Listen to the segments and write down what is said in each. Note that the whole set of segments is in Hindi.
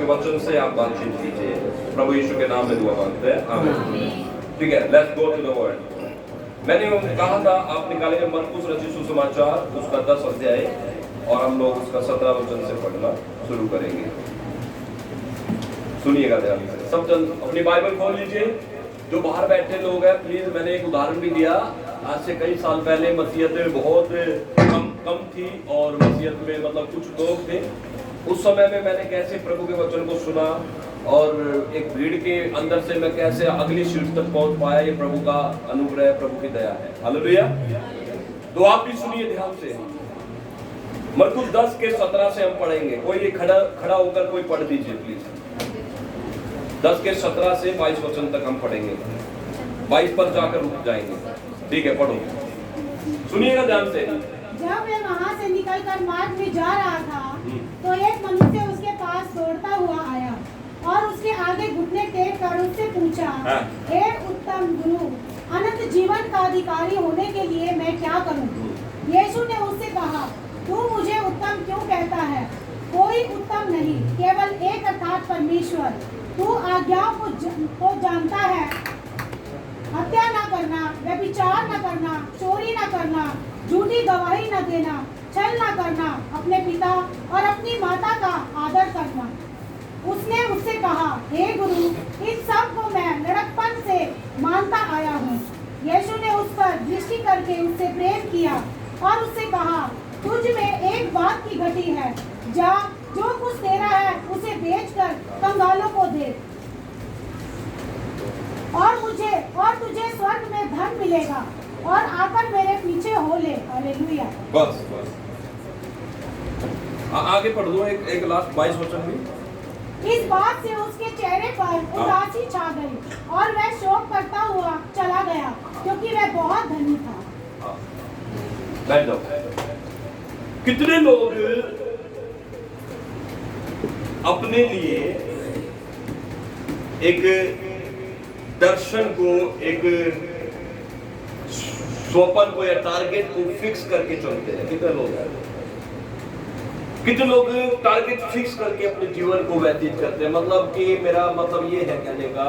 उसके वचन से आप बातचीत कीजिए। प्रभु यीशु के नाम में दुआ मांगते हैं, आमीन। ठीक है, let's go to the word. मैंने कहा था आप निकालेंगे मरकुस रचित सुसमाचार उसका 10 अध्याय और हम लोग उसका 17 वचन से पढ़ना शुरू करेंगे। सुनिएगा ध्यान से, सब जन अपनी बाइबल खोल लीजिए। जो बाहर बैठे लोग हैं प्लीज, मैंने एक उदाहरण भी दिया, आज से कई साल पहले मसीहत में बहुत कम थी और मसीहत में मतलब कुछ लोग थे। उस समय में मैंने कैसे प्रभु के वचन को सुना और एक भीड़ के अंदर से मैं कैसे अगली सीढ़ी तक पहुंच पाया, ये प्रभु का अनुग्रह, प्रभु की दया है। हालेलुया। तो आप भी सुनिए ध्यान से। मरकुस 10 के 17 से हम पढ़ेंगे। कोई खड़ा होकर कोई पढ़ दीजिए प्लीज। 10 के 17 से 22 वचन तक हम पढ़ेंगे। 22 पर जाकर रुक जाएंगे। ठीक है, पढ़ो, सुनिएगा ध्यान से। जब वे वहाँ से निकलकर मार्ग में जा रहा था तो एक मनुष्य उसके पास दौड़ता हुआ आया और उसके आगे घुटने टेक कर उससे पूछा, हे उत्तम गुरु, अनंत जीवन का अधिकारी होने के लिए मैं क्या करूं? यीशु ने उससे कहा, तू मुझे उत्तम क्यों कहता है? कोई उत्तम नहीं, केवल एक अर्थात परमेश्वर। तू आज्ञाओं को जानता है, हत्या न करना, व्यभिचार न करना, चोरी न करना, झूठी गवाही न देना, छल न करना, अपने पिता और अपनी माता का आदर करना। उसने उससे कहा, हे गुरु, इन सब को मैं लड़कपन से मानता आया हूँ। यीशु ने उस पर दृष्टि करके उससे प्रेम किया और उससे कहा, तुझ में एक बात की घटी है, जा, जो कुछ तेरा है उसे बेचकर कंगालों को दे और तुझे स्वर्ग में धन मिलेगा और आकर मेरे पीछे हो ले। हालेलुया। बस आगे पढ़ दो, एक लास्ट 22 वचन भी। इस बात से उसके चेहरे पर उदासी छा गई और वह शोक करता हुआ चला गया क्योंकि वह बहुत धनी था। बैठ जाओ। कितने लोग अपने लिए एक दर्शन को, एक स्वप्न को या टारगेट को फिक्स करके चलते हैं? कितने लोग हैं? कितने लोग टारगेट फिक्स करके अपने जीवन को व्यतीत करते हैं? मतलब कि मेरा मतलब ये है कहने का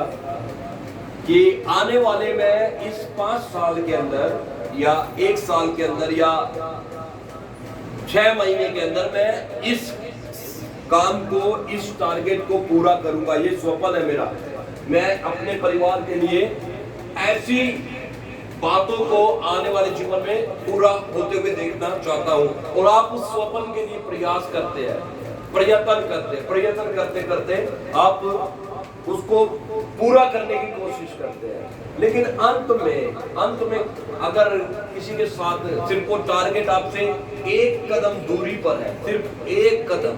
कि आने वाले में इस 5 साल के अंदर या 1 साल के अंदर या 6 महीने के अंदर मैं इस काम को, इस टारगेट को पूरा करूंगा। ये स्वप्न है मेरा। मैं अपने परिवार के लिए ऐसी बातों को आने वाले जीवन में पूरा होते हुए देखना चाहता हूं। और आप उस स्वप्न के लिए प्रयास करते हैं, प्रयत्न करते करते आप उसको पूरा करने की कोशिश करते हैं। लेकिन अंत में अगर किसी के साथ सिर्फ वो टारगेट आपसे 1 कदम दूरी पर है, सिर्फ 1 कदम,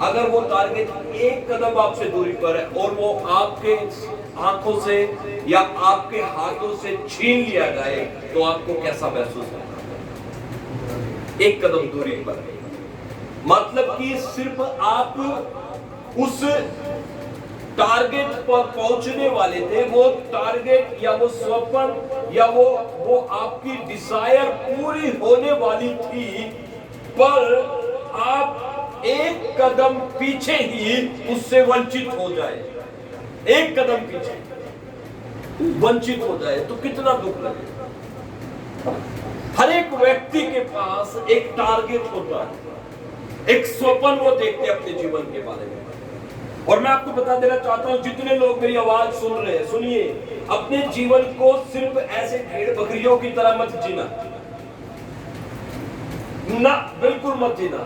अगर वो टारगेट 1 कदम आपसे दूरी पर है और वो आपके आंखों से या आपके हाथों से छीन लिया जाए तो आपको कैसा महसूस होगा? 1 कदम दूरी पर, मतलब कि सिर्फ आप उस टारगेट पर पहुंचने वाले थे। वो टारगेट या वो स्वप्न या वो आपकी डिजायर पूरी होने वाली थी, पर आप 1 कदम पीछे ही उससे वंचित हो जाए, 1 कदम पीछे वंचित हो जाए तो कितना दुख लगे। हर एक व्यक्ति के पास एक टारगेट होता है, एक स्वप्न वो देखते हैं अपने जीवन के बारे में। और मैं आपको बता देना चाहता हूं, जितने लोग मेरी आवाज सुन रहे हैं, सुनिए, अपने जीवन को सिर्फ ऐसे भेड़ बकरियों की तरह मत जीना ना, बिल्कुल मत जीना।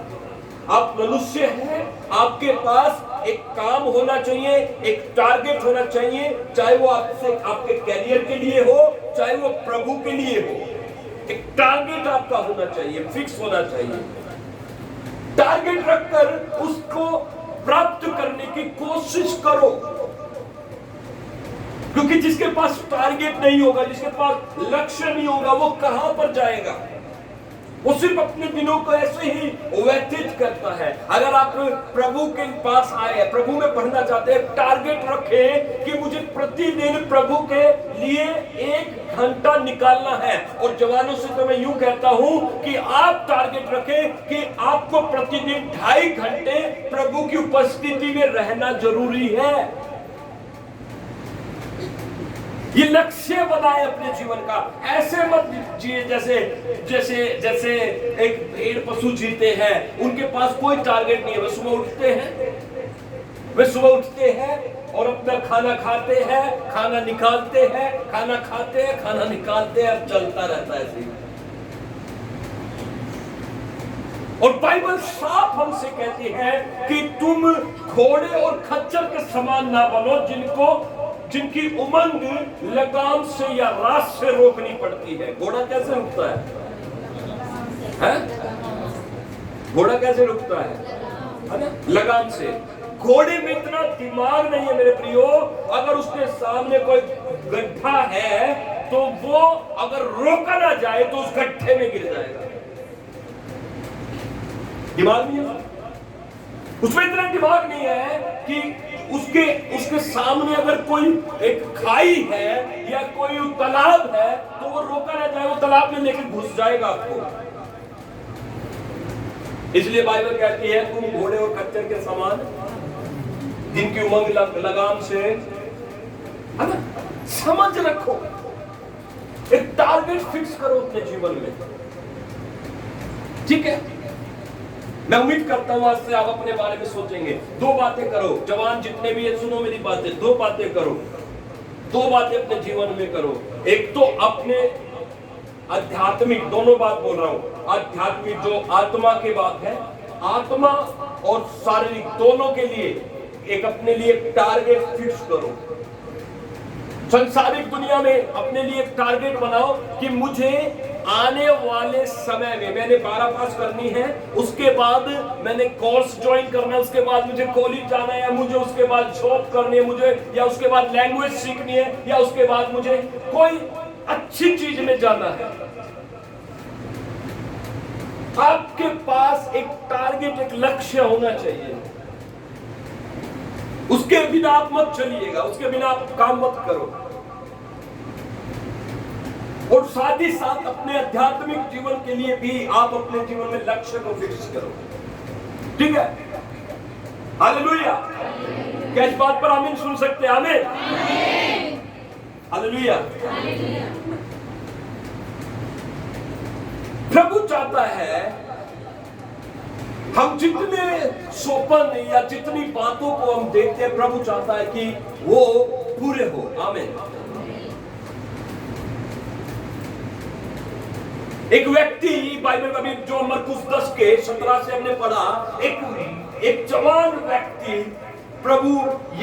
आप मनुष्य हैं, आपके पास एक काम होना चाहिए, एक टारगेट होना चाहिए, चाहे वो आपके कैरियर के लिए हो, चाहे वो प्रभु के लिए हो। एक टारगेट आपका होना चाहिए, फिक्स होना चाहिए। टारगेट रखकर उसको प्राप्त करने की कोशिश करो, क्योंकि जिसके पास टारगेट नहीं होगा, जिसके पास लक्ष्य नहीं होगा, वो कहां पर जाएगा? वो सिर्फ अपने दिनों को ऐसे ही व्यतीत करता है। अगर आप प्रभु के पास आए, प्रभु में पढ़ना चाहते हैं, टारगेट रखें कि मुझे प्रतिदिन प्रभु के लिए 1 घंटा निकालना है। और जवानों से तो मैं यूं कहता हूं कि आप टारगेट रखें कि आपको प्रतिदिन 2.5 घंटे प्रभु की उपस्थिति में रहना जरूरी है। ये लक्ष्य बनाए अपने जीवन का। ऐसे मत जिए जैसे जैसे जैसे एक भेड़ पशु जीते हैं, उनके पास कोई टारगेट नहीं है। वे सुबह उठते हैं और अपना खाना खाते हैं, खाना निकालते हैं, खाना खाते हैं, खाना निकालते हैं, अब चलता रहता है ऐसे। और बाइबल साफ हमसे कहती है कि तुम घोड़े और खच्चर के समान ना बनो, जिनकी उमंग लगाम से या रास से रोकनी पड़ती है। घोड़ा कैसे रुकता है? घोड़ा कैसे रुकता है ना? लगाम से। घोड़े में इतना दिमाग नहीं है मेरे प्रियो। अगर उसके सामने कोई गड्ढा है तो वो अगर रोका ना जाए तो उस गड्ढे में गिर जाएगा। दिमाग नहीं है उसमें, इतना दिमाग नहीं है कि उसके सामने अगर कोई एक खाई है या कोई तालाब है तो वो रोका ना जाए, वो तालाब में लेकर घुस जाएगा आपको। इसलिए बाइबल कहती है तुम घोड़े और खच्चर के समान, जिनकी उमंग लगाम से, है ना? समझ रखो, एक टारगेट फिक्स करो अपने जीवन में, ठीक है? मैं उम्मीद करता हूं आज से आप अपने बारे में सोचेंगे। 2 बातें करो, जवान जितने भी है सुनो मेरी बातें। 2 बातें करो, 2 बातें अपने जीवन में करो। एक तो अपने आध्यात्मिक, दोनों बात बोल रहा हूं, आध्यात्मिक जो आत्मा की बात है, आत्मा और शारीरिक दोनों के लिए एक अपने लिए टारगेट फिक्स करो। संसारिक दुनिया में अपने लिए एक टारगेट बनाओ कि मुझे आने वाले समय में मैंने 12 पास करनी है, उसके बाद मैंने कोर्स ज्वाइन करना है, उसके बाद मुझे कॉलेज जाना है, मुझे उसके बाद जॉब करनी है, मुझे या उसके बाद लैंग्वेज सीखनी है, या उसके बाद मुझे कोई अच्छी चीज में जाना है। आपके पास एक टारगेट, एक लक्ष्य होना चाहिए। उसके बिना आप मत चलिएगा, उसके बिना आप काम मत करो। और साथ ही साथ अपने आध्यात्मिक जीवन के लिए भी आप अपने जीवन में लक्ष्य को फिक्स करो, ठीक है? हालेलुया। क्या इस बात पर आमीन सुन सकते हैं? आमीन। हालेलुया। प्रभु चाहता है हम जितने सोपन या जितनी बातों को हम देखते हैं, प्रभु चाहता है कि वो पूरे हो। आमीन। एक व्यक्ति बाइबल का भी जो मरकुस 10 के 17 से हमने पढ़ा, एक जवान व्यक्ति प्रभु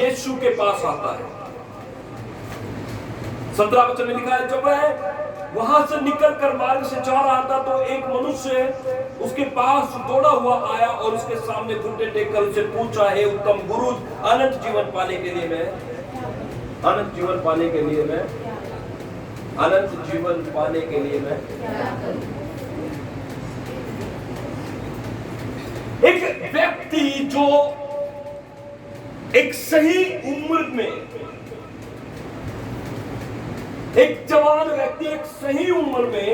यीशु के पास आता है। 17 वचन में लिखा है, जब वह वहां से निकलकर मार्ग से जा रहा था तो एक मनुष्य उसके पास दौड़ा हुआ आया और उसके सामने घुटने टेककर उससे पूछा, हे उत्तम गुरु, अनंत जीवन पाने के लिए मैं अनंत जीवन पाने के लिए मैं एक व्यक्ति जो एक सही उम्र में, एक जवान व्यक्ति एक सही उम्र में,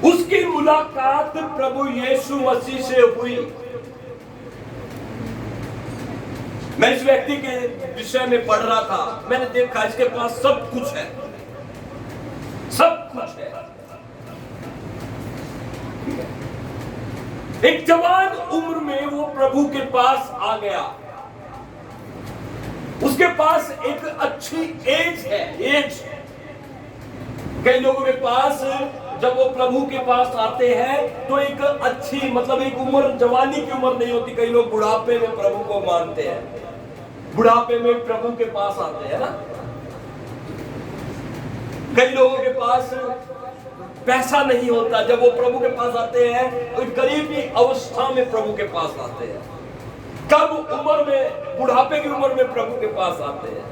उसकी मुलाकात प्रभु यीशु मसीह से हुई। मैं इस व्यक्ति के विषय में पढ़ रहा था, मैंने देखा इसके पास सब कुछ है, सब कुछ है। एक जवान उम्र में वो प्रभु के पास आ गया। उसके पास एक अच्छी एज है, एज। कई लोगों के पास जब वो प्रभु के पास आते हैं तो एक अच्छी, मतलब एक उम्र, जवानी की उम्र नहीं होती। कई लोग बुढ़ापे में प्रभु को मानते हैं, बुढ़ापे में प्रभु के पास आते हैं ना। कई लोगों के पास पैसा नहीं होता, जब वो प्रभु के पास आते हैं तो गरीबी अवस्था में प्रभु के पास आते हैं। कब उम्र में, बुढ़ापे की उम्र में प्रभु के पास आते हैं।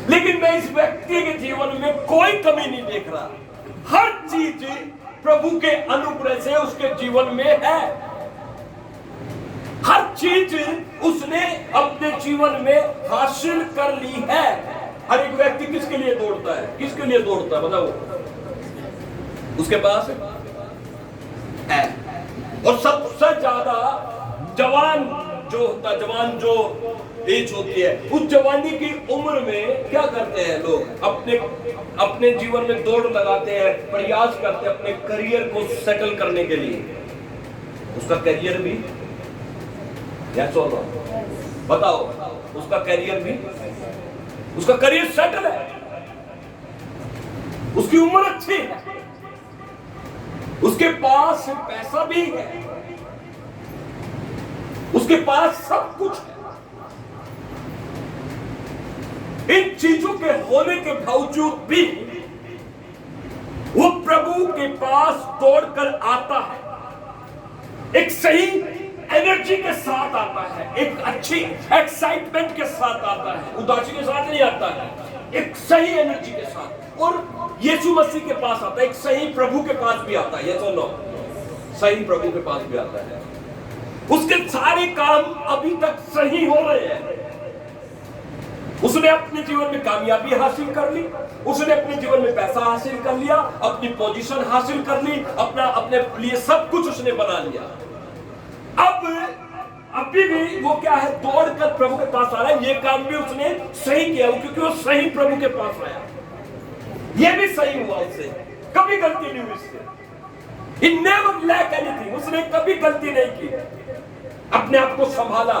लेकिन मैं इस व्यक्ति के जीवन में कोई कमी नहीं देख रहा, हर चीज प्रभु के अनुग्रह से उसके जीवन में है। हर चीज उसने अपने जीवन में हासिल कर ली है। हर एक व्यक्ति किसके लिए दौड़ता है? किसके लिए दौड़ता है बताओ? उसके पास है। और सबसे ज्यादा जवान जो होता है, जवान जो एज होती है, उस जवानी की उम्र में क्या करते हैं लोग? अपने जीवन में दौड़ लगाते हैं, प्रयास करते हैं अपने करियर को सेटल करने के लिए। उसका करियर भी बताओ, उसका करियर भी, उसका करियर सेटल है, उसकी उम्र अच्छी है, उसके पास पैसा भी है, उसके पास सब कुछ है। इन चीजों के होने के बावजूद भी वो प्रभु के पास दौड़कर आता है। एक सही एनर्जी के साथ आता है, एक अच्छी एक्साइटमेंट के साथ आता है, उदासी के साथ नहीं आता है, एक सही एनर्जी के साथ। और यीशु मसीह के पास आता है, एक सही प्रभु के पास भी आता है। ये तो नो, सही प्रभु के पास भी आता है। उसके सारे काम अभी तक सही हो रहे हैं। उसने अपने जीवन में कामयाबी हासिल कर ली, उसने अपने जीवन में पैसा हासिल कर लिया, अपनी पोजीशन हासिल कर ली, अपने लिए सब कुछ उसने बना लिया। अब अभी भी वो क्या है? दौड़कर प्रभु के पास आ रहा है। ये काम भी उसने सही किया क्योंकि वो सही प्रभु के पास आया। ये भी सही हुआ उससे, कभी गलती नहीं हुई उससे। He never lacked anything। उसने कभी गलती नहीं की। अपने आप को संभाला,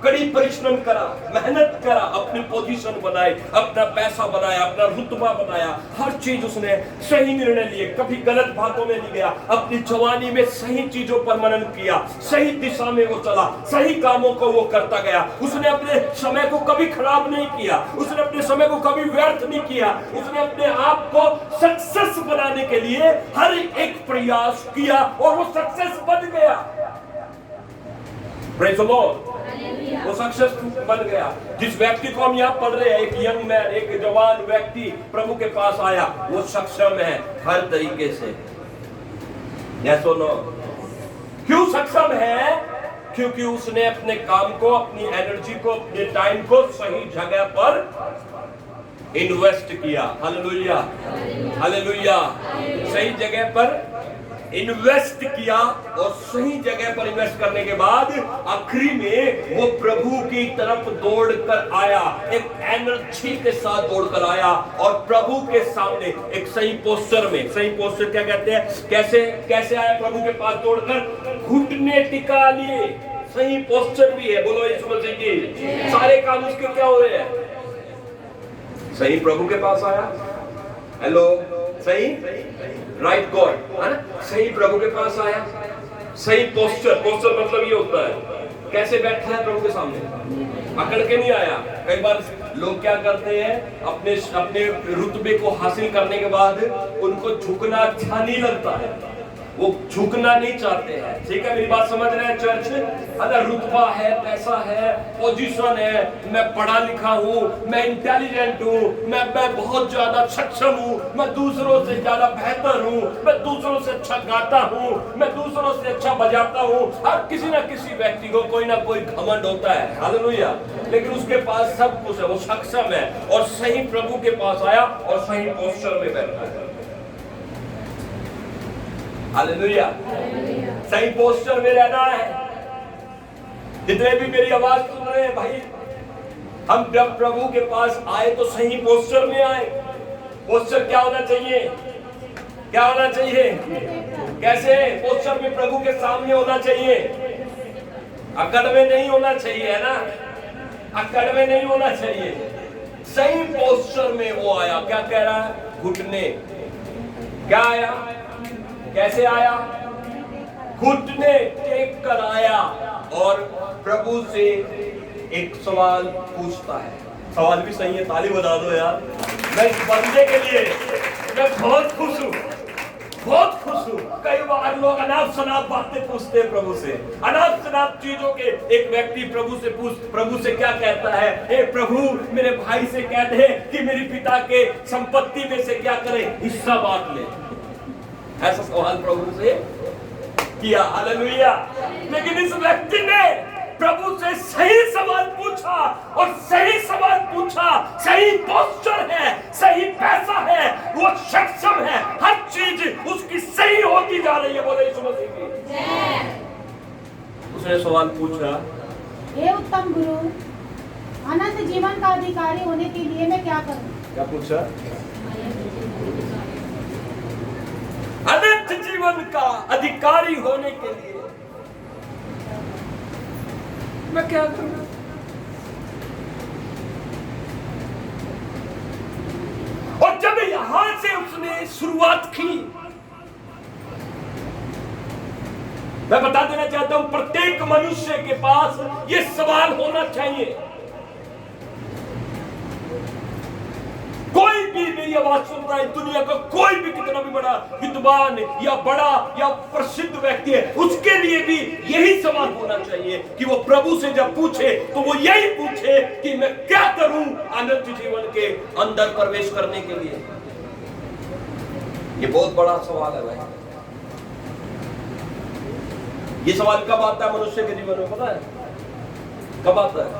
कड़ी परिश्रम करा, मेहनत करा, अपनी पोजीशन बनाई, अपना पैसा बनाया, अपना रुतबा बनाया, हर चीज उसने सही निर्णय लिए, कभी गलत बातों में नहीं गया। अपनी जवानी में सही चीजों पर मनन किया, सही दिशा में वो चला, सही कामों को वो करता गया। उसने अपने समय को कभी खराब नहीं किया, उसने अपने समय को कभी व्यर्थ नहीं किया। उसने अपने आप को सक्सेस बनाने के लिए हर एक प्रयास किया और वो सक्सेस बन गया। Praise the Lord. वो सक्सेसफुल बन गया। जिस व्यक्ति को हम यहाँ पढ़ रहे हैं, एक यंग मैन, एक जवान व्यक्ति प्रभु के पास आया, वो सक्षम है हर तरीके से। यस और नो? क्यों सक्षम है? क्योंकि उसने अपने काम को, अपनी एनर्जी को, अपने टाइम को सही जगह पर इन्वेस्ट किया। Hallelujah, hallelujah. सही जगह पर इन्वेस्ट किया और सही जगह पर इन्वेस्ट करने के बाद आखिरी में वो प्रभु की तरफ दौड़कर आया, एक एनर्जी के साथ दौड़कर आया और प्रभु के सामने एक सही पोस्चर में। सही पोस्चर क्या कहते हैं? कैसे आया प्रभु के पास दौड़कर? घुटने टिका लिए। सही पोस्चर भी है, बोलो यीशु मसीह की। सारे काम उसके क्या हो रहे हैं? सही प्रभु के पास आया। हेलो, सही राइट गॉड, है ना? सही प्रभु के पास आया, सही पोस्चर। पोस्चर मतलब ये होता है कैसे बैठा है प्रभु के सामने, अकड़ के नहीं आया। कई बार लोग क्या करते हैं, अपने रुतबे को हासिल करने के बाद उनको झुकना अच्छा नहीं लगता है, वो झुकना नहीं चाहते हैं। ठीक है, मेरी बात समझ रहे हैं चर्च? अगर रुतबा है, पैसा है, पोजीशन है, मैं पढ़ा लिखा हूँ, मैं इंटेलिजेंट हूँ, मैं बहुत ज्यादा सक्षम हूँ, मैं दूसरों से ज्यादा बेहतर हूँ, मैं दूसरों से अच्छा गाता हूँ, मैं दूसरों से अच्छा बजाता हूँ। हर किसी ना किसी व्यक्ति को कोई ना कोई घमंड होता है। हालेलुया। लेकिन उसके पास सब कुछ है, वो सक्षम है और सही प्रभु के पास आया और सही पोस्चर में बैठा है। हालेलुया। सही पोस्टर में रहना है। जितने भी मेरी आवाज सुन रहे हैं भाई, हम जब प्रभु के पास आए तो सही पोस्टर में आए। पोस्टर क्या होना चाहिए? क्या होना चाहिए? कैसे पोस्टर में प्रभु के सामने होना चाहिए? अकड़ में नहीं होना चाहिए, है ना? अकड़ में नहीं होना चाहिए। सही पोस्टर में वो आया। क्या कह रहा है? घुटने। क्या आया? कैसे आया? घुटने टेक कर आया और प्रभु से एक सवाल पूछता है। सवाल भी सही है, ताली बजा दो यार। मैं इस बंदे के लिए मैं बहुत खुश हूँ, बहुत खुश हूँ। कई बार लोग अनाप शनाप बातें पूछते हैं प्रभु से, अनाप शनाप खतरनाक चीजों के एक व्यक्ति प्रभु से क्या कहता है, हे प्रभु मेरे भाई से कह दे कि मेरी पिता के संपत्ति में से क्या करे, हिस्सा बांट ले। ऐसा सवाल प्रभु से किया। हालेलुया। लेकिन इस व्यक्ति ने प्रभु से सही सवाल पूछा, और सही सवाल पूछा, सही पोस्चर है, सही पैसा है, वो सक्षम है, हर चीज उसकी सही होती जा रही है। बोले यीशु मसीह की। उसने सवाल पूछा, हे उत्तम गुरु, अनंत जीवन का अधिकारी होने के लिए मैं क्या करूं? क्या पूछा? अनंत जीवन का अधिकारी होने के लिए मैं क्या करूं? और जब यहां से उसने शुरुआत की, मैं बता देना चाहता हूं प्रत्येक मनुष्य के पास यह सवाल होना चाहिए। कोई भी मेरी आवाज सुन रहा है, दुनिया का कोई भी कितना भी बड़ा विद्वान या बड़ा या प्रसिद्ध व्यक्ति है, उसके लिए भी यही सवाल होना चाहिए कि वो प्रभु से जब पूछे तो वो यही पूछे कि मैं क्या करूं अनंत जीवन के अंदर प्रवेश करने के लिए। ये बहुत बड़ा सवाल है भाई। ये सवाल कब आता है मनुष्य के जीवन में, पता है कब आता है?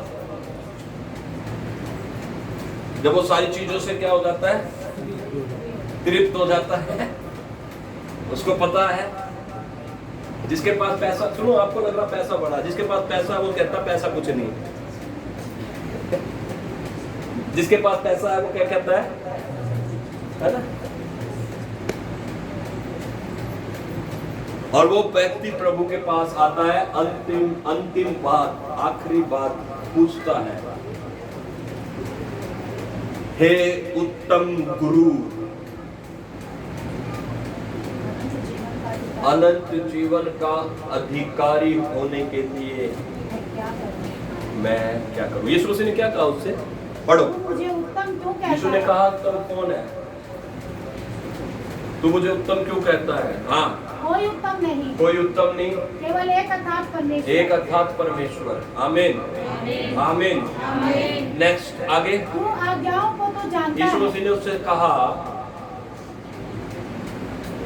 जब वो सारी चीजों से क्या हो जाता है, तृप्त हो जाता है। उसको पता है जिसके पास पैसा, सुनो आपको लग रहा पैसा बड़ा, जिसके पास पैसा वो कहता पैसा कुछ नहीं। जिसके पास पैसा है वो क्या कहता है ना? और वो व्यक्ति प्रभु के पास आता है, अंतिम बात, आखिरी बात पूछता है, हे उत्तम गुरु, अनंत जीवन का अधिकारी होने के लिए मैं क्या करूं? यीशु मसीह ने क्या कहा उससे? पढ़ो। मुझे उत्तम क्यों कहता है? यीशु ने कहा तुम कौन है? तू मुझे उत्तम क्यों कहता है? हाँ, कोई उत्तम नहीं, कोई उत्तम नहीं, केवल एक अर्थात परमेश्वर, एक अर्थात परमेश्वर। आमीन, आमीन। नेक्स्ट, आगे। तू आज्ञाओं को तो जानता यीशु है। मसीह ने उससे कहा,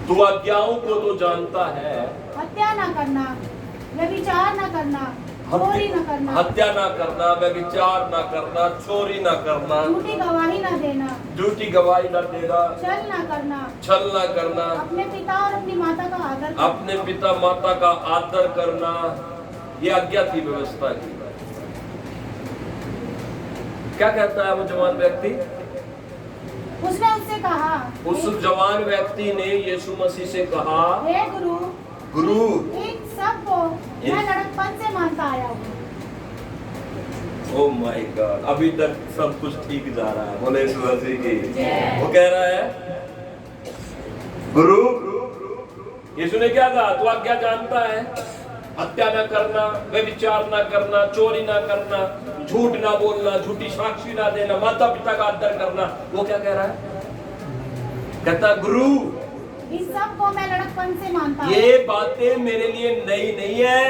तू आज्ञाओं को तो जानता है, हत्या ना करना, व्यभिचार ना करना, चोरी ना करना, हत्या ना करना, व्यभिचार ना करना, चोरी ना करना, झूठी गवाही ना देना, झूठी गवाही ना देना, छल ना करना, छल ना करना, अपने पिता और अपनी माता का आदर करना, अपने पिता माता का आदर करना। ये आज्ञा थी व्यवस्था की। क्या कहता है वो जवान व्यक्ति? उसने उससे कहा, उस जवान व्यक्ति ने यीशु मसीह से कहा, हे गुरु, गुरु, इन सब को मैं लड़कपन से मानता आया हूँ। ओह माय गॉड, अभी तक सब कुछ ठीक जा रहा है। बोले यीशु मसीह की। वो कह रहा है, गुरु, यीशु ने क्या कहा? तू आज्ञा जानता है, हत्या ना करना, व्यभिचार ना करना, चोरी ना करना, झूठ ना बोलना, झूठी साक्षी ना देना, माता पिता का आदर करना। वो क्या कह रहा है? कहता गुरु, इन सब को मैं लड़कपन से मानता हूँ। ये बातें मेरे लिए नई नहीं है,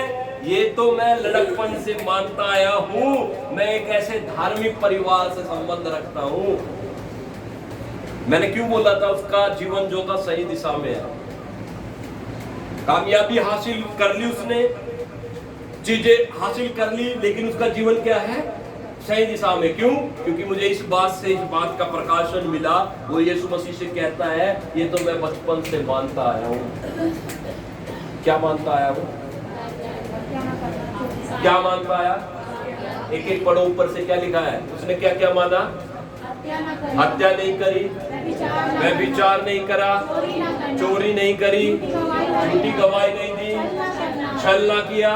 ये तो मैं लड़कपन से मानता आया हूँ। मैं एक ऐसे धार्मिक परिवार से संबंध रखता हूँ। मैंने क्यों बोला था उसका जीवन जो था सही दिशा में है। कामयाबी हासिल कर ली उसने, चीजें हासिल कर ली, लेकिन उसका जीवन क्या है? सही दिशा में। क्यों? क्योंकि मुझे इस बात का प्रकाशन मिला। वो यीशु मसीह से कहता है, ये तो मैं बचपन से मानता आया हूँ। क्या मानता आया वो? क्या मानता आया? एक एक पढ़ो ऊपर से क्या लिखा है। उसने क्या क्या माना? हत्या नहीं करी, व्यभिचार नहीं करा, चोरी नहीं करी, झूठी गवाही नहीं दी, छल ना किया,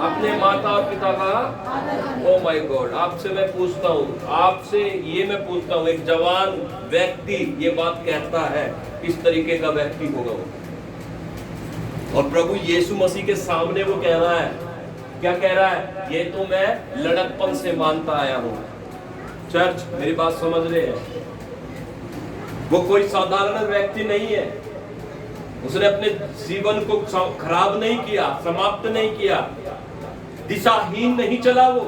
अपने माता और पिता का। ओ माय गॉड, आपसे मैं पूछता हूँ, आपसे ये मैं पूछता हूँ, एक जवान व्यक्ति ये बात कहता है, किस तरीके का व्यक्ति होगा वो? और प्रभु यीशु मसीह के सामने वो कह रहा है, क्या कह रहा है? ये तो मैं लड़कपन से मानता आया हूँ। चर्च, मेरी बात समझ रहे हैं? वो कोई साधारण व्यक्ति नहीं है, उसने अपने जीवन को खराब नहीं किया, समाप्त नहीं किया, दिशाहीन नहीं चला वो।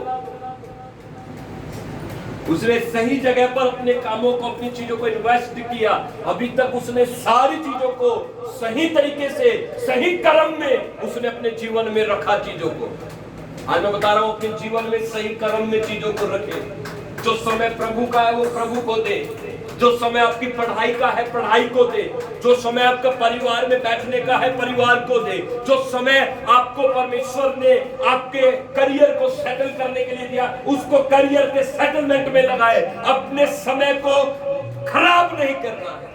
उसने सही जगह पर अपने कामों को, अपनी चीजों को इन्वेस्ट किया। अभी तक उसने सारी चीजों को सही तरीके से, सही कर्म में उसने अपने जीवन में रखा चीजों को। आज मैं बता रहा हूं, अपने जीवन में सही कर्म में चीजों को रखे। जो समय प्रभु का है वो प्रभु को दे। जो समय आपकी पढ़ाई का है पढ़ाई को दे। जो समय आपका परिवार में बैठने का है परिवार को दे। जो समय आपको परमेश्वर ने आपके करियर को सेटल करने के लिए दिया, उसको करियर के सेटलमेंट में लगाए। अपने समय को खराब नहीं करना है।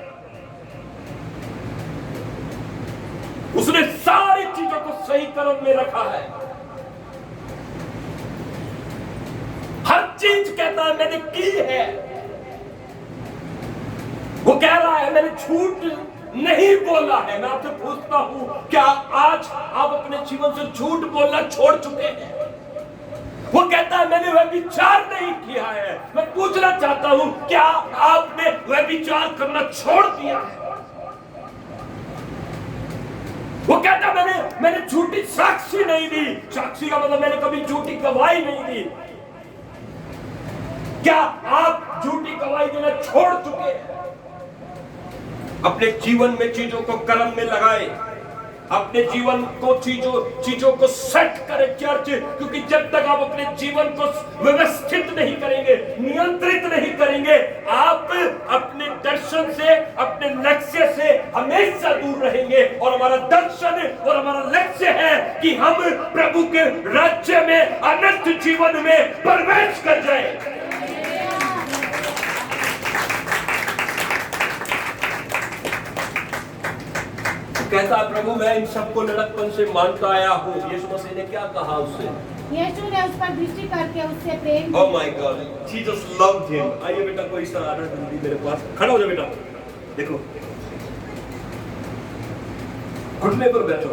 उसने सारी चीजों को सही कर्म में रखा है। हर चीज कहता है मैंने की है। वो कह रहा है मैंने झूठ नहीं बोला है। मैं आपसे पूछता हूं, क्या आज आप अपने जीवन से झूठ बोलना छोड़ चुके हैं? वो कहता है मैंने व्यभिचार नहीं किया है। मैं पूछना चाहता हूं, क्या आपने व्यभिचार करना छोड़ दिया है? वो कहता है मैंने झूठी साक्षी नहीं दी। साक्षी का मतलब मैंने कभी झूठी गवाही नहीं दी। क्या आप झूठी गवाही देना छोड़ चुके हैं? अपने जीवन में चीजों को कर्म में लगाए। अपने जीवन को चीजों को सेट करें चर्च, क्योंकि जब तक आप अपने जीवन को व्यवस्थित नहीं करेंगे, नियंत्रित नहीं करेंगे, आप अपने दर्शन से, अपने लक्ष्य से हमेशा दूर रहेंगे। और हमारा दर्शन और हमारा लक्ष्य है कि हम प्रभु के राज्य में, अनंत जीवन में प्रवेश कर जाएं। कहता है प्रभु मैं इन सबको लड़कपन से मानता आया हूँ। यीशु मसीह ने क्या कहा उससे? यीशु ने उस पर दृष्टि करके उससे प्रेम किया। Oh my God, she just loved him. आइए बेटा, कोई सा आ रहा है मेरे पास, खड़ा हो जाओ बेटा। देखो, घुटने पर बैठो।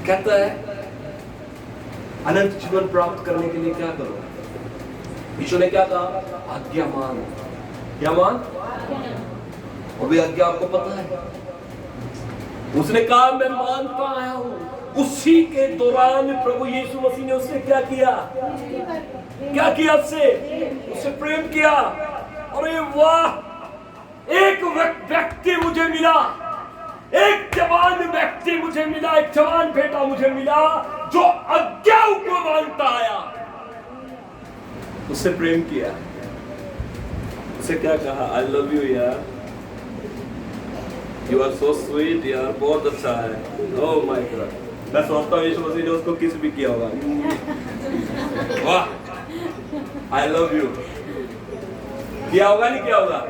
कहता है अनंत जीवन प्राप्त करने के लिए क्या करो? यीशु ने क्या कहा? आज्ञा मान। क्या मान? और भी आज्ञा आपको पता है। उसने कहा मैं मानता आया हूं। उसी के दौरान प्रभु यीशु मसीह ने उससे क्या किया? क्या किया? उससे प्रेम किया। अरे वाह, एक व्यक्ति मुझे मिला, एक जवान व्यक्ति मुझे मिला, एक जवान बेटा मुझे मिला जो आज्ञा को मानता आया। उससे प्रेम किया। उसे क्या कहा? आई लव यू यार, You are so sweet यार, बहुत अच्छा है। Oh my God, मैं सोचता हूँ यीशु मसीह ने उसको किस भी किया होगा। वाह, I love you किया होगा नहीं किया होगा?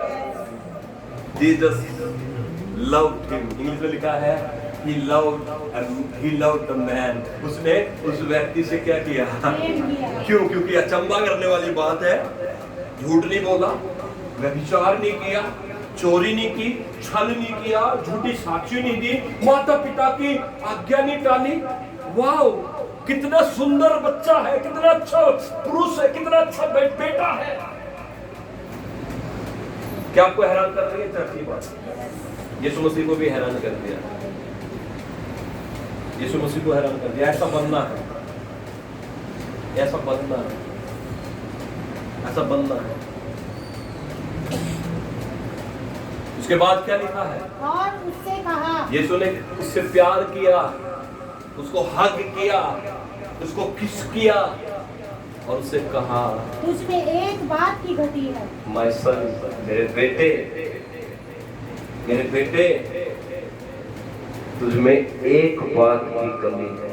Jesus loved him। इंग्लिश में लिखा है he loved the man। उसने उस व्यक्ति से क्या किया? क्यों? क्योंकि अचंभा करने वाली बात है, झूठ नहीं बोला, व्यभिचार नहीं किया, चोरी नहीं की, छल नहीं किया, झूठी साक्षी नहीं दी, माता पिता की आज्ञा नहीं टाली। वाह, कितना सुंदर बच्चा है, कितना अच्छा पुरुष है, कितना अच्छा बेटा है। क्या आपको हैरान कर रही है चर्ची बात? यीशु मसीह को भी हैरान कर दिया। यीशु मसीह को हैरान कर दिया। ऐसा बनना है, ऐसा बनना है, ऐसा बनना है। उसके बाद क्या लिखा है? और उससे कहा, यीशु ने उससे प्यार किया, उसको हग किया, उसको किस किया और उससे कहा तुझमें एक बात की घटी है। माय सन, मेरे बेटे, तुझमें एक बात की कमी है।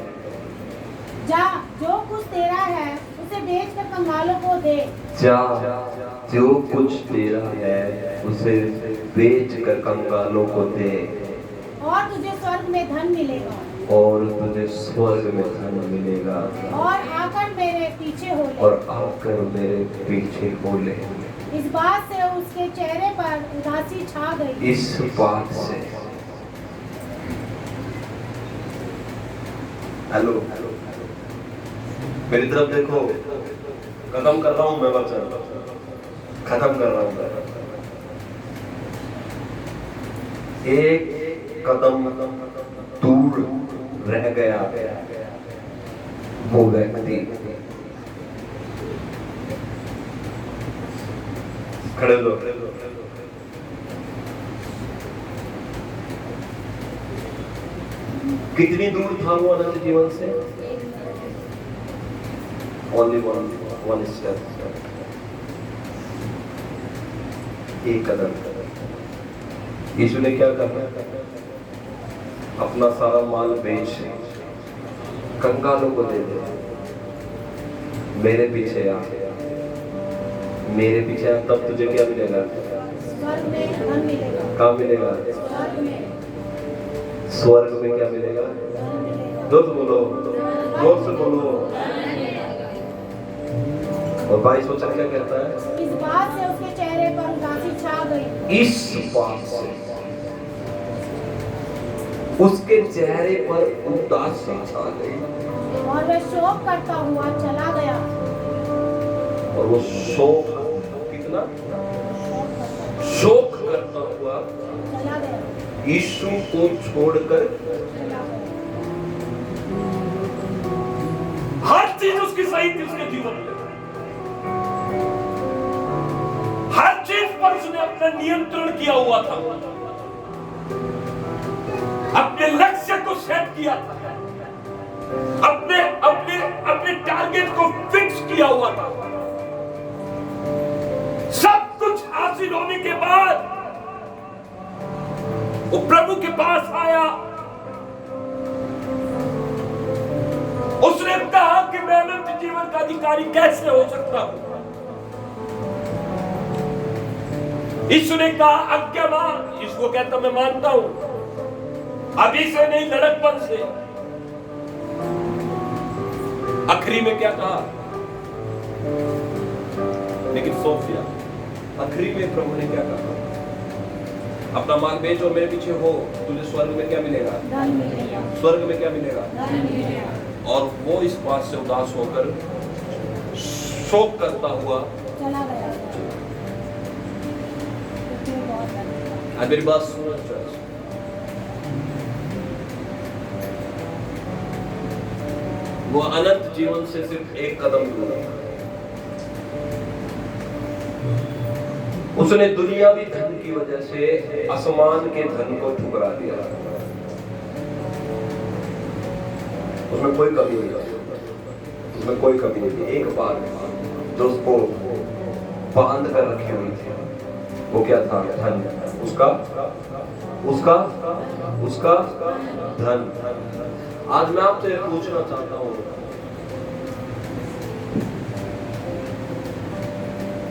जा, जो कुछ तेरा है उसे बेच कर कंगालों को दे। जा, जो कुछ तेरा है उसे बेच कर कंगालों को दे, और तुझे स्वर्ग में धन मिलेगा। और तुझे स्वर्ग में धन मिलेगा। और आकर मेरे पीछे हो ले। और आकर मेरे पीछे हो ले। इस बात से उसके चेहरे पर उदासी छा गई। इस बात से, हेलो, मेरी तरफ देखो, खत्म कर रहा हूं मैं वचन, खत्म कर रहा हूं। एक कदम दूर रह गया वो व्यक्ति। खड़े लो। कितनी दूर था वो अनंत जीवन से? ओनली वन स्टेप, एक कदम। यीशु ने क्या कहा? अपना सारा माल बेच कंगालों को दे दे, मेरे पीछे आ, मेरे पीछे आ, तब तुझे क्या मिलेगा? कहाँ मिलेगा? स्वर्ग में क्या मिलेगा? जोर से बोलो, जोर से बोलो। और 22 वचन क्या कहता है? इस बात से उसके चेहरे पर उदासी छा गई। इस बात से उसके चेहरे पर उदासी छा गई और वह शोक करता हुआ चला गया। और वो शोक, कितना शोक करता हुआ चला गया, यीशु को छोड़कर। चला गया। हर चीज उसकी सही थी उसके जीवन में, हर चीज पर उसने अपना नियंत्रण किया हुआ था, अपने लक्ष्य को सेट किया था, अपने अपने अपने टारगेट को फिक्स किया हुआ था। सब कुछ हासिल होने के बाद वो प्रभु के पास आया। उसने कहा कि मैं अनंत जीवन का अधिकारी कैसे हो सकता हूं? यीशु ने कहा आज्ञा मान। इसको कहता मैं मानता हूं, अभी से नहीं, लड़कपन से। आखिरी में क्या कहा? लेकिन सोफिया, आखिरी में प्रभु ने क्या कहा? अपना माल बेच और मेरे पीछे हो, तुझे स्वर्ग में क्या मिलेगा? धन मिलेगा। स्वर्ग में क्या मिलेगा? धन मिलेगा। और वो इस बात से उदास होकर शोक करता हुआ चला गया। आज मेरी बात सुनो चर्च, वो अनंत जीवन से सिर्फ एक कदम दूर है। उसने दुनियावी धन की वजह से आसमान के धन को ठुकरा दिया। उसमें कोई कमी नहीं थी, उसमें कोई कमी नहीं थी। एक बात जो उसको बांध कर रखी हुई थी वो क्या था? धन। उसका उसका उसका धन। आज मैं आपसे पूछना चाहता हूं,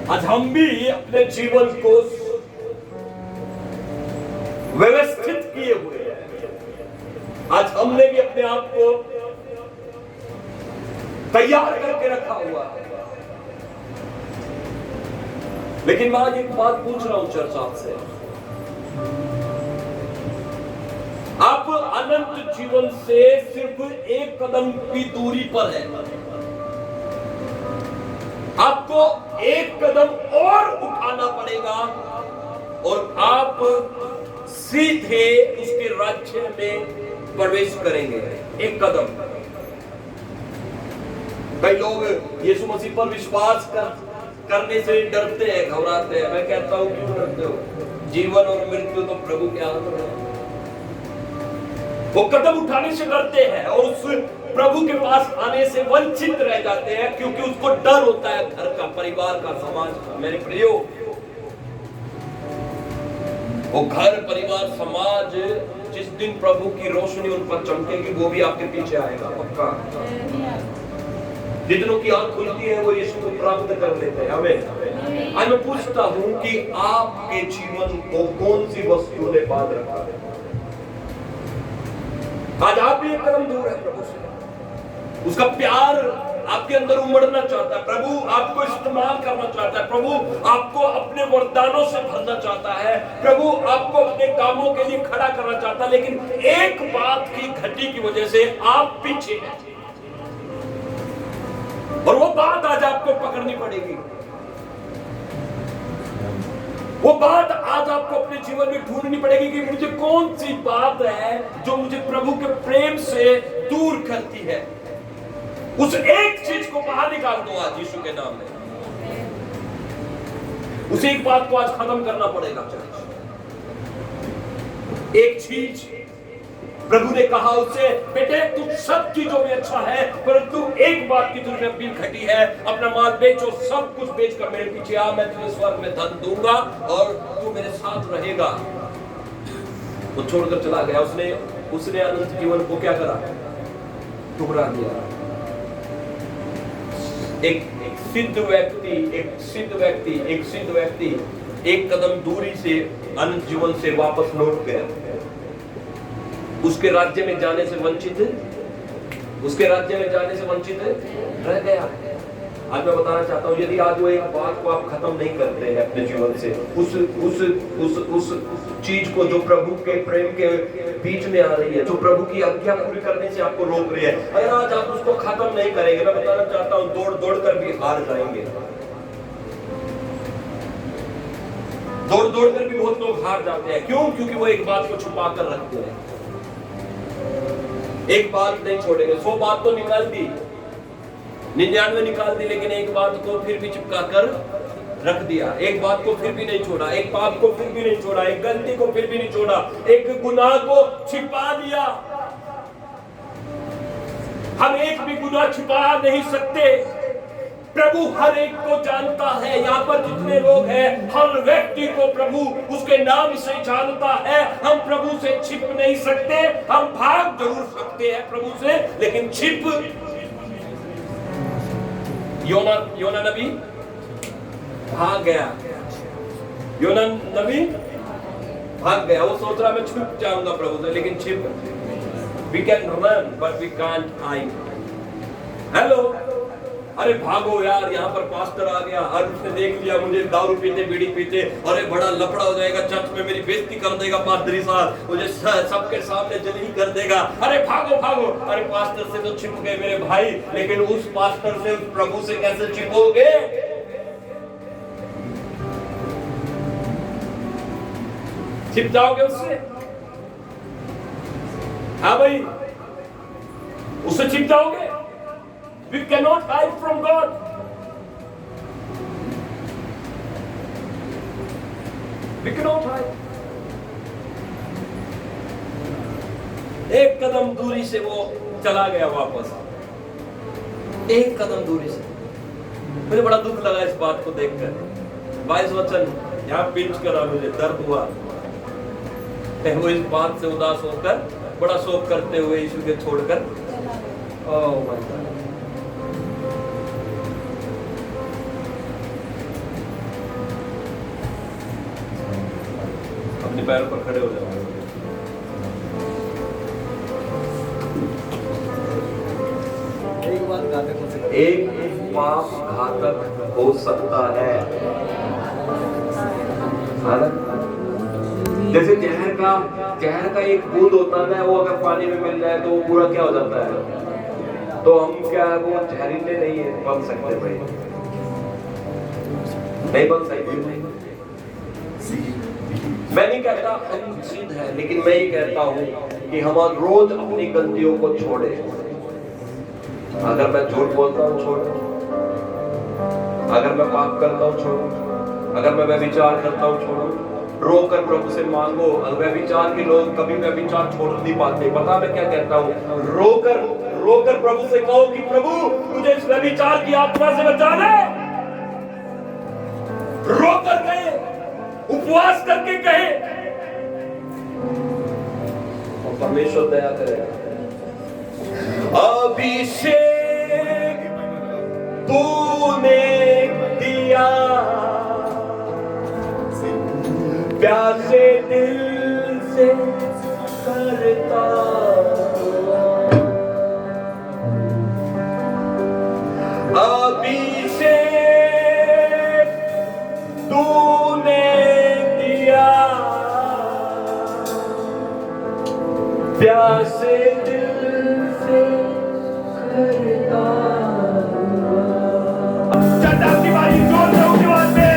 आज हम भी अपने जीवन को व्यवस्थित किए हुए हैं। आज हमने भी अपने आप को तैयार करके रखा हुआ है। लेकिन मैं आज एक बात पूछ रहा हूं चर्च आपसे, आप अनंत जीवन से सिर्फ एक कदम की दूरी पर है। आपको एक कदम और उठाना पड़ेगा और आप सीधे उसके राज्य में प्रवेश करेंगे। एक कदम। कई लोग यीशु मसीह पर विश्वास करने से डरते हैं, घबराते हैं। मैं कहता हूं क्यों डरते हो? जीवन और मृत्यु तो प्रभु के हाथ में है। वो कदम उठाने से डरते हैं और उस प्रभु के पास आने से वंचित रह जाते हैं क्योंकि उसको डर होता है घर का, परिवार का, समाज का। मेरे प्रियो, वो घर, परिवार, समाज जिस दिन प्रभु की रोशनी उन पर चमकेगी वो भी आपके पीछे आएगा, पक्का। जितनों की आंख खुलती है वो यीशु को प्राप्त कर लेते हैं। हमें आज मैं पूछता हूं कि आपके जीवन को कौन सी वस्तु ने बांध रखा है? आज आप भी एक कदम दूर है प्रभु से। उसका प्यार आपके अंदर उमड़ना चाहता है। प्रभु आपको इस्तेमाल करना चाहता है। प्रभु आपको अपने वरदानों से भरना चाहता है। प्रभु आपको अपने कामों के लिए खड़ा करना चाहता है। लेकिन एक बात की घटी की वजह से आप पीछे हैं और वो बात आज आपको पकड़नी पड़ेगी। वो बात आज आपको अपने जीवन में ढूंढनी पड़ेगी कि मुझे कौन सी बात है जो मुझे प्रभु के प्रेम से दूर करती है। उस एक चीज को बाहर निकाल दो आज यीशु के नाम में। उस एक बात को आज खत्म करना पड़ेगा। एक चीज प्रभु ने कहा उससे, बेटे तू सब चीजों में अच्छा है, परंतु एक बात की तुझे अपनी घटी है, अपना माल बेचो, सब कुछ बेचकर मेरे पीछे आ, मैं तुझे स्वर्ग में धन दूंगा और तू मेरे साथ रहेगा। वो छोड़कर चला गया। उसने अनंत जीवन को क्या करा? ठुकरा दिया। एक सिद्ध व्यक्ति एक कदम दूरी से अनंत जीवन से वापस लौट गया। उसके राज्य में जाने से वंचित रह गया। आज मैं बताना चाहता हूँ, यदि आज वो एक बात को आप खत्म नहीं करते हैं अपने जीवन से, उस चीज को जो प्रभु के प्रेम के बीच में आ रही है, जो प्रभु की आज्ञा पूरी करने से आपको रोक रही है, अगर आज आप उसको खत्म नहीं करेंगे, मैं बताना चाहता हूँ दौड़ कर भी हार जाएंगे। दौड़ कर भी बहुत लोग हार जाते हैं। क्यों? क्योंकि वो एक बात को छुपा कर रखते हैं। एक बात नहीं छोड़ेंगे। 100 बात तो निकाल दी, 99 निकाल दी, लेकिन एक बात को फिर भी चिपका कर रख दिया। एक बात को फिर भी नहीं छोड़ा, एक पाप को फिर भी नहीं छोड़ा, एक गलती को फिर भी नहीं छोड़ा, एक गुनाह को छिपा दिया। हम एक भी गुनाह छिपा नहीं सकते। प्रभु हर एक को जानता है। यहाँ पर जितने लोग हैं, हर व्यक्ति को प्रभु उसके नाम से जानता है। हम प्रभु से छिप नहीं सकते। हम भाग जरूर सकते हैं प्रभु से, लेकिन छिप। योना नबी भाग गया। योना नबी भाग गया। वो सोच रहा मैं छुप जाऊंगा प्रभु से, लेकिन छिप। We can run, but we can't hide. Hello, अरे भागो यार, यहाँ पर पास्टर आ गया और उसने देख लिया मुझे दारू पीते, बीड़ी पीते, अरे बड़ा लफड़ा हो जाएगा, चर्च में मेरी बेइज्जती कर देगा पादरी साहब, मुझे सबके सामने जलील कर देगा। अरे भागो भागो। अरे पास्टर से तो छिप गए मेरे भाई, लेकिन उस पास्टर से, उस प्रभु से कैसे छिपोगे? छिप जाओगे उससे? हाँ भाई, उससे छिप जाओगे? We cannot hide from God. We cannot hide. एक कदम दूरी से वो चला गया वापस। एक कदम दूरी से। मुझे बड़ा दुख लगा इस बात को देखकर। 22 वचन यहाँ पिंच करा, मुझे दर्द हुआ। वो इस बात से उदास होकर, बड़ा शोक करते हुए यीशु के छोड़कर, ओह माय गॉड। अपने पैरों पर खड़े हो जाओ। एक पाप घातक हो सकता है। जैसे जहर का एक बूंद होता है ना, वो अगर पानी में मिल जाए तो वो पूरा क्या हो जाता है। तो हम क्या है, वो जहरीले नहीं है, बन सकते भाई, नहीं बन सकते। मैं नहीं कहता हम सिद्ध है, लेकिन मैं ये कहता हूँ कि हम रोज अपनी गलतियों को छोड़े। अगर मैं झूठ बोलता हूँ छोड़ो, अगर मैं पाप करता हूँ छोड़ो, अगर मैं व्यभिचार करता हूँ छोड़ो। रोकर प्रभु से मांगो। व्यभिचार के लोग कभी व्यभिचार छोड़ नहीं पाते। पता मैं क्या कहता हूँ, रोकर प्रभु से कहो कि प्रभु मुझे इस व्यभिचार की आत्मा से बचा ले। रोकर कहे, उपवास करके कहे, और परमेश्वर दया करेगा। अभिषेक तूने दिया, प्यासे दिल से करता अभिषेक तूने दिया, प्यासे दिल से करता। चंदा की बारी जोर से उनकी बात में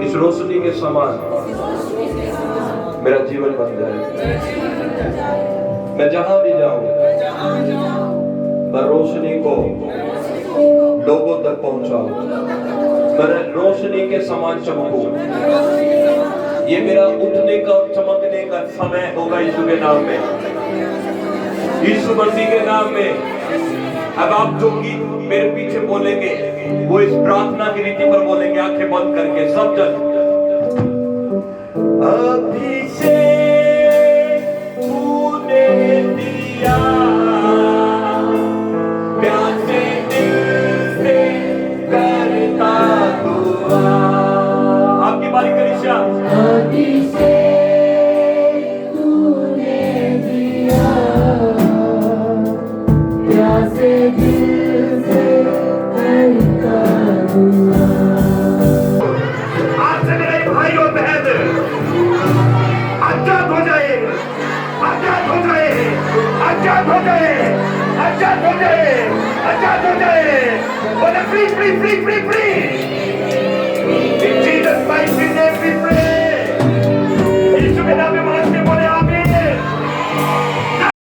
इस रोशनी के समान मेरा जीवन बन जाए। मैं जहां भी जाऊं मैं रोशनी को लोगों तक पहुंचाऊं, मैं रोशनी के समान चमकूं। ये मेरा उठने का और चमकने का समय होगा यीशु के नाम में, यीशु मसीह के नाम में। अब आप जो गीत मेरे पीछे बोलेंगे वो इस प्रार्थना की रीति पर बोलेंगे, आंखें बंद करके सब जन। अभिषेक तूने दिया प्यासे दिल से करता दुआ। आपकी बारी करिश्या। अभिषेक तूने दिया प्यासे दिल से करता दुआ। आज से मेरे भाई और बहन आजाद हो जाए, आजाद हो जाए, आजाद हो जाए, आजाद हो जाए, आजाद हो जाए। बोले free free free free free. In Jesus Christ's name we pray.